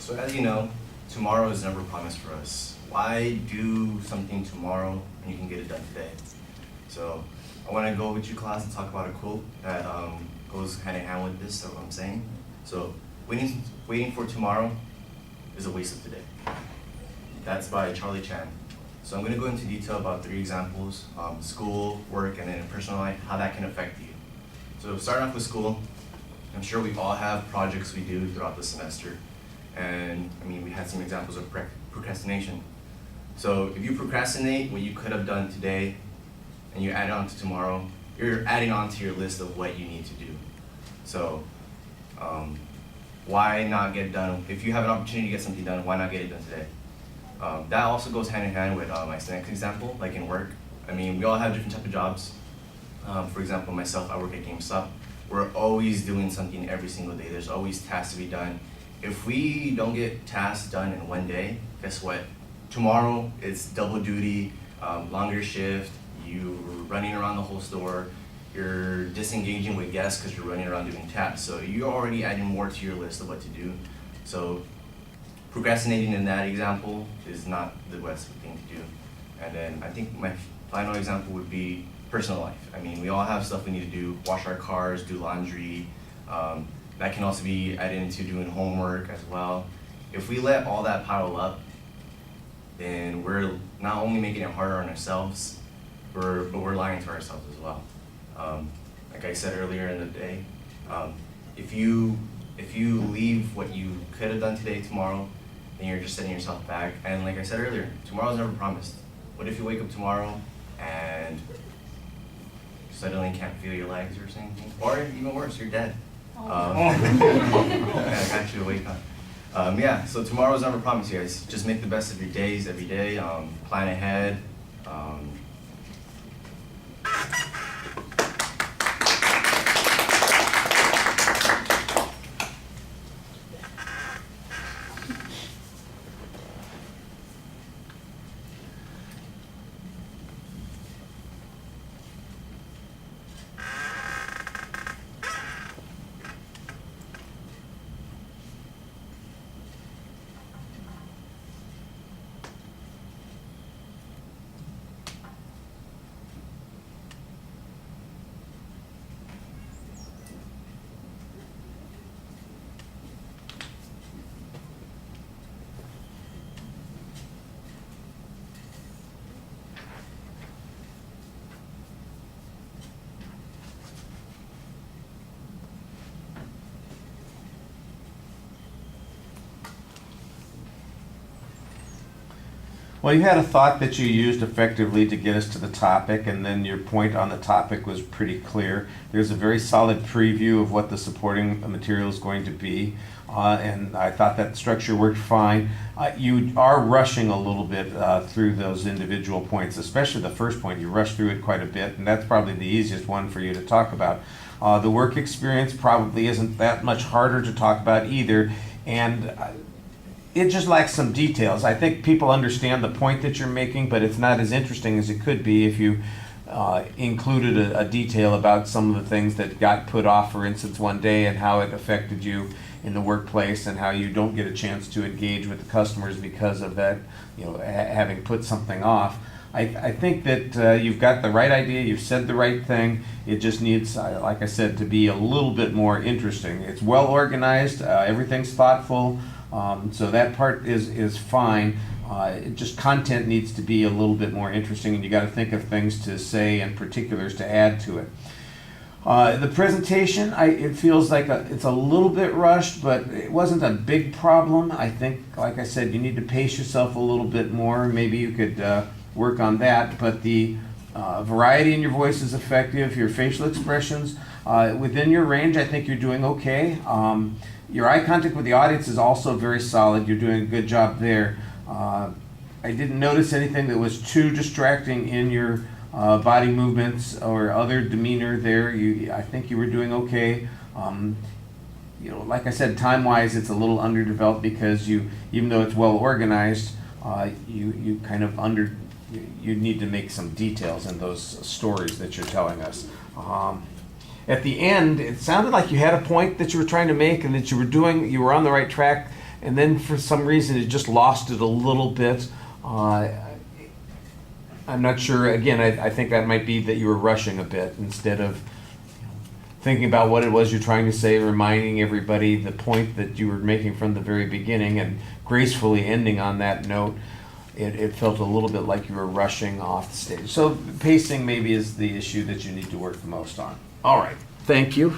So as you know, tomorrow is never promised for us. Why do something tomorrow when you can get it done today? So I want to go with you, class, and talk about a quote that goes hand in hand with this, so what I'm saying. So waiting for tomorrow is a waste of today. That's by Charlie Chan. So I'm going to go into detail about 3 examples, school, work, and then in personal life, how that can affect you. So starting off with school, I'm sure we all have projects we do throughout the semester. And I mean, we had some examples of procrastination. So if you procrastinate what you could have done today and you add it on to tomorrow, you're adding on to your list of what you need to do. So why not get it done? If you have an opportunity to get something done, why not get it done today? That also goes hand in hand with my next example, like in work. I mean, we all have different type of jobs. For example, myself, I work at GameStop. We're always doing something every single day. There's always tasks to be done. If we don't get tasks done in one day, guess what? Tomorrow it's double duty, longer shift, you're running around the whole store, you're disengaging with guests because you're running around doing tasks. So you're already adding more to your list of what to do. So procrastinating in that example is not the best thing to do. And then I think my final example would be personal life. I mean, we all have stuff we need to do, wash our cars, do laundry. That can also be added into doing homework as well. If we let all that pile up, then we're not only making it harder on ourselves, but we're lying to ourselves as well. Like I said earlier in the day, if you leave what you could have done today tomorrow, then you're just setting yourself back. And like I said earlier, tomorrow's never promised. What if you wake up tomorrow and suddenly can't feel your legs or something? Or even worse, you're dead. I got you to wake up. Yeah, so tomorrow's never promised, you guys. Just make the best of your days every day. Plan ahead. Well, you had a thought that you used effectively to get us to the topic, and then your point on the topic was pretty clear. There's a very solid preview of what the supporting material is going to be, and I thought that structure worked fine. You are rushing a little bit through those individual points, especially the first point. You rushed through it quite a bit, and that's probably the easiest one for you to talk about. The work experience probably isn't that much harder to talk about either, and it just lacks some details. I think people understand the point that you're making, but it's not as interesting as it could be if you included a detail about some of the things that got put off, for instance, one day and how it affected you in the workplace and how you don't get a chance to engage with the customers because of that, having put something off. I think that you've got the right idea, you've said the right thing. It just needs, like I said, to be a little bit more interesting. It's well organized, everything's thoughtful. So that part is fine. Just content needs to be a little bit more interesting, and you got to think of things to say and particulars to add to it. The presentation, it feels like it's a little bit rushed, but it wasn't a big problem. I think, like I said, you need to pace yourself a little bit more. Maybe you could work on that, but the variety in your voice is effective. Your facial expressions, within your range, I think you're doing okay. Your eye contact with the audience is also very solid. You're doing a good job there. I didn't notice anything that was too distracting in your body movements or other demeanor there. I think you were doing okay. Like I said, time-wise, it's a little underdeveloped because even though it's well organized, you kind of you need to make some details in those stories that you're telling us. At the end, it sounded like you had a point that you were trying to make and that you were on the right track. and then for some reason it just lost it a little bit. I'm not sure, again, I think that might be that you were rushing a bit instead of thinking about what it was you're trying to say, reminding everybody the point that you were making from the very beginning and gracefully ending on that note. It felt a little bit like you were rushing off the stage. So pacing maybe is the issue that you need to work the most on. All right, thank you.